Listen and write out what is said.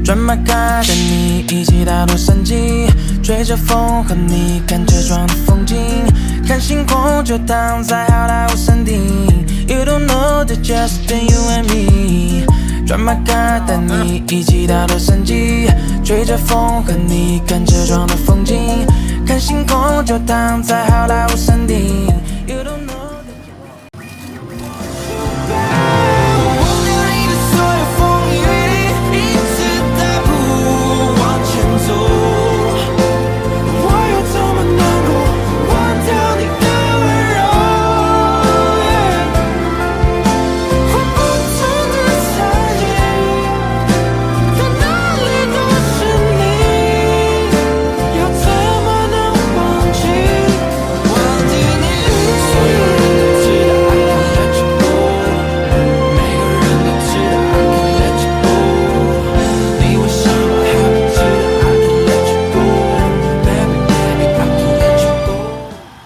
转马卡带你一起大陆散记，吹着风和你看车窗的风景，看星空就躺在好莱坞山顶。You don't know that just you and me。转马卡带你一起大陆散记，吹着风和你看车窗的风景，看星空就躺在好莱坞山顶。